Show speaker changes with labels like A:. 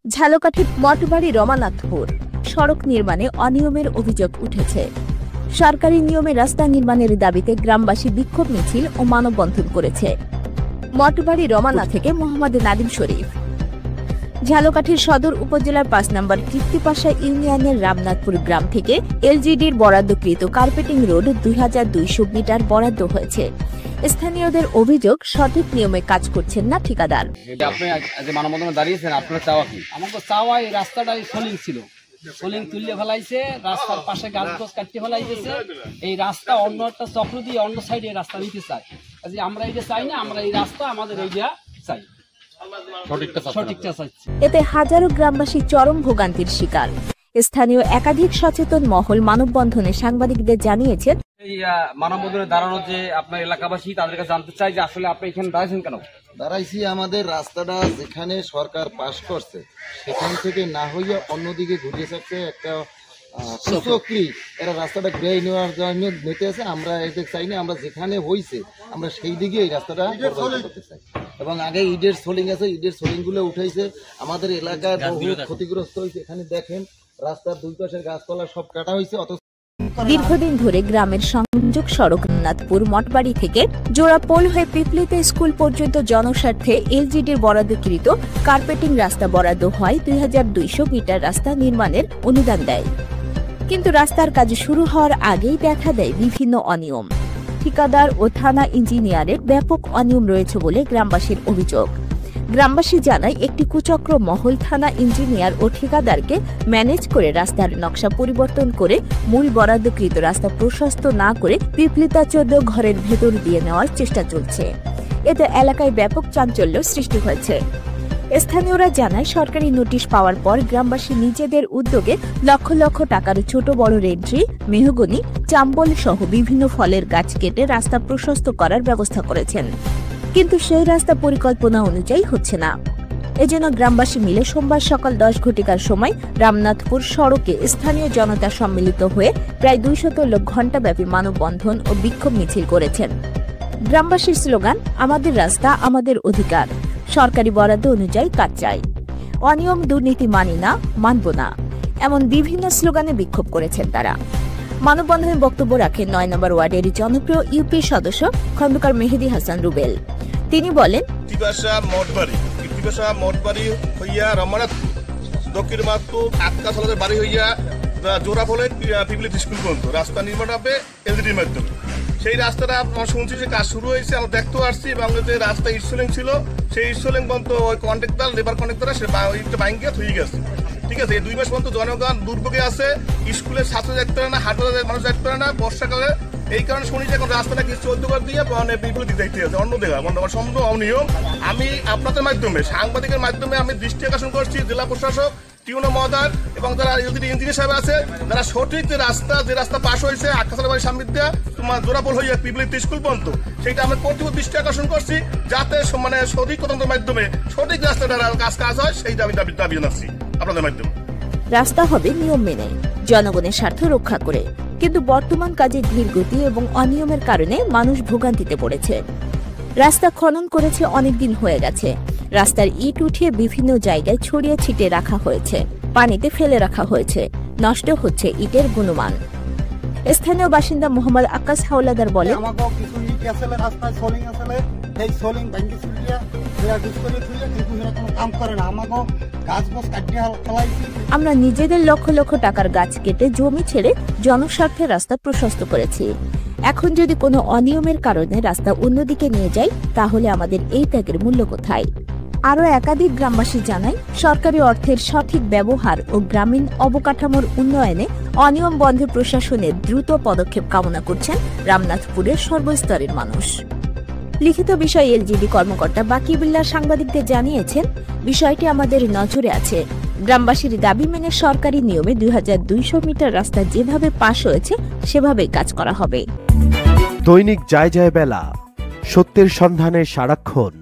A: ঝালকাঠির মঠবাড়ি রমানাথপুর সড়ক নির্মাণে অনিয়মের অভিযোগ উঠেছে। সরকারি নিয়মে রাস্তা নির্মাণের দাবিতে গ্রামবাসী বিক্ষোভ মিছিল ও মানববন্ধন করেছে। মঠবাড়ি রমানা থেকে মোহাম্মদ নাদিম শরীফ। ঝালকাঠির সদর উপজেলার ৫ নম্বর কৃত্তিপাশা ইউনিয়নের রামনাথপুর গ্রাম থেকে এলজিডির বরাদ্দকৃত কার্পেটিং রোড ২২০০ মিটার বরাদ্দ হয়েছে। স্থানীয়দের অভিযোগ, সঠিক নিয়মে কাজ করছেন না ঠিকাদার।
B: আপনি যে মানববন্ধনে দাঁড়িয়েছেন, আপনার চাওয়া কি? আমাকে চাওয়া, এই রাস্তাটা সোলিং ছিল, সোলিং তুলে ফেলাইছে, রাস্তার পাশে গাছ গাছ কাটতে ফেলাইছে। এই রাস্তা অন্য একটা চক্র দিয়ে অন্য সাইডে রাস্তা নিতে চায়। আমরা এইটা চাই না, আমরা এই রাস্তা আমাদের এইটা চাই, সঠিকটা চাইছি।
A: এতে হাজারো গ্রামবাসী চরম ভোগান্তির শিকার। স্থানীয় একাধিক সচেতন মহল মানববন্ধনে সাংবাদিকদের জানিয়েছেন,
B: এই মানববন্ধনে দাঁড়ানো যে আপনার এলাকাবাসী, তাদের কাছে জানতে চাই যে আসলে আপনি এখানে দাঁড়াইছেন কেন?
C: দাঁড়াইছি, আমাদের রাস্তাটা যেখানে সরকার পাস করছে সেখান থেকে না হইয়া অন্যদিকে ঘুরিয়ে থাকছে একটা চক্রী, এরা রাস্তাটা ঘুরে নেওয়ার জন্য নিতে আছে। আমরা এদের চাই না, আমরা যেখানে হয়েছে আমরা সেই দিকে এই রাস্তাটা করতে চাই। এবং আগে ইটের সোলিং আছে, ইটের সোলিং গুলো উঠাইছে, আমাদের এলাকায় ক্ষতিগ্রস্ত হয়েছে। এখানে দেখেন রাস্তার দুই পাশের গাছপালা সব কাটা হয়েছে।
A: দীর্ঘদিন ধরে গ্রামের সংযোগ সড়ক রামনাথপুর মঠবাড়ি থেকে জোড়া পোল হয়ে পিপলিতে স্কুল পর্যন্ত জনস্বার্থে এলজিডির বরাদ্দকৃত কার্পেটিং রাস্তা বরাদ্দ হয় ২২০০ মিটার রাস্তা নির্মাণের অনুদান দেয়। কিন্তু রাস্তার কাজ শুরু হওয়ার আগেই দেখা দেয় বিভিন্ন অনিয়ম। ঠিকাদার ও থানা ইঞ্জিনিয়ারের ব্যাপক অনিয়ম রয়েছে বলে গ্রামবাসীর অভিযোগ। গ্রামবাসী জানায়, একটি কুচক্র মহল থানা ইঞ্জিনিয়ার ও ঠিকাদারকে ম্যানেজ করে রাস্তার নকশা পরিবর্তন করে মূল বরাদ্দকৃত রাস্তা প্রশস্ত না করে পিপলিতা ১৪ ঘরের ভেতর দিয়ে নেওয়ার চেষ্টা চলছে। এতে এলাকায় ব্যাপক চাঞ্চল্য সৃষ্টি হয়েছে। স্থানীয়রা জানায়, সরকারি নোটিশ পাওয়ার পর গ্রামবাসী নিজেদের উদ্যোগে লক্ষ লক্ষ টাকার ছোট বড় রেড্রি, মেহগনি, চাম্বল সহ বিভিন্ন ফলের গাছ কেটে রাস্তা প্রশস্ত করার ব্যবস্থা করেছেন। কিন্তু সেই রাস্তা পরিকল্পনা অনুযায়ী হচ্ছে না। এজন্য গ্রামবাসী মিলে সোমবার সকাল ১০ ঘটিকার সময় রামনাথপুর সড়কে স্থানীয় জনতা সম্মিলিত হয়ে প্রায় ২০০ ঘণ্টাব্যাপী মানববন্ধন ও বিক্ষোভ মিছিল করেছেন। গ্রামবাসীর স্লোগান, আমাদের রাস্তা আমাদের অধিকার, সরকারি বরাদ্দ অনুযায়ী কাজ চাই, অনিয়ম দুর্নীতি মানি না, মানব না, এমন বিভিন্ন স্লোগানে বিক্ষোভ করেছেন তারা। মানববন্ধনে বক্তব্য রাখেন ৯ নম্বর ওয়ার্ডের জনপ্রিয় ইউপি সদস্য খন্দকার মেহেদী হাসান রুবেল। তিনি বলেন,
D: মঠবাড়ি হইয়া রমানাথপুর দক্ষিণ মাতপুর আটকাশালাদের বাড়ি হইয়া জোড়া বলে পিপলি স্কুল পর্যন্ত রাস্তা নির্মাণ হবে এলজিডির মাধ্যমে। সেই রাস্তাটা আমরা শুনছি যে কাজ শুরু হয়েছে, আমরা দেখতে পাচ্ছি। এবং যে রাস্তা ইটসোলিং ছিল, সেই ইটসোলিং পর্যন্ত ওই কন্ট্রাক্টর, লেবার কন্ট্রাক্টর সে ইটটা ভাঙিয়ে হয়ে গেছে। ঠিক আছে, এই ২ মাস পর্যন্ত জনগণ দুর্ভোগে আছে। স্কুলের ছাত্র যেতে পারে না, হাজার মানুষ যেতে পারে না বর্ষাকালে। এই কারণে শুনি যে এখন রাস্তাটা কিছু ১৪ করে দিয়ে বিপুল দিক দেখতে আছে, অন্য দেখা সম্পূর্ণ অনিয়ম। আমি আপনাদের মাধ্যমে, সাংবাদিকের মাধ্যমে আমি দৃষ্টি আকর্ষণ করছি জেলা প্রশাসক, টিউনো মহোদয় এবং যারা ইঞ্জিনিয়ার সাহেব আছে, যারা সঠিক যে রাস্তা পাশ হয়েছে আকাশের বাড়ির সামনে দিয়ে তোমার জোড়াপোল হইয়া পিপলি স্কুল পর্যন্ত, সেইটা আমরা কর্তৃপক্ষ দৃষ্টি আকর্ষণ করছি, যাতে সঠিক তদন্তের মাধ্যমে সঠিক রাস্তাটা কাজ হয়, সেই দাবি জানাচ্ছি আপনাদের মাধ্যমে।
A: রাস্তা হবে নিয়ম মেনে, জনগণের স্বার্থ রক্ষা করে। কিন্তু বর্তমান কাজের ধীর গতি এবং অনিয়মের কারণে মানুষ ভোগান্তিতে পড়েছে। রাস্তা খনন করেছে, অনেকদিন হয়ে গেছে। রাস্তার ইট উঠিয়ে বিভিন্ন জায়গায় ছড়িয়ে ছিটিয়ে রাখা হয়েছে, পানিতে ফেলে রাখা হয়েছে, নষ্ট হচ্ছে ইটের গুণমান। স্থানীয় বাসিন্দা মোহাম্মদ আকাশ হাওলাদার বলেন, আমরা নিজেদের লক্ষ লক্ষ টাকার গাছ কেটে জমি ছেড়ে জনস্বার্থে রাস্তা প্রশস্ত করেছি। এখন যদি কোনো অনিয়মের কারণে রাস্তা অন্যদিকে নিয়ে যায়, তাহলে আমাদের এই ত্যাগের মূল্য কোথায়? আরও একাধিক গ্রামবাসী জানায়, সরকারি অর্থের সঠিক ব্যবহার ও গ্রামীণ অবকাঠামোর উন্নয়নে অনিয়ম বন্ধে প্রশাসনের দ্রুত পদক্ষেপ কামনা করছেন রামনাথপুরের সর্বস্তরের মানুষ। লিখিত বিষয়ে এলজিডি কর্মকর্তা বাকিবুল্লাহ সাংবাদিকদের জানিয়েছেন, বিষয়টি আমাদের নজরে আছে। গ্রামবাসীর দাবি মেনে সরকারি নিয়মে ২২০০ মিটার রাস্তা যেভাবে পাশ হয়েছে সেভাবেই কাজ করা হবে।
E: দৈনিক যায় যায় বেলা, সত্যের সন্ধানে সারাক্ষণ।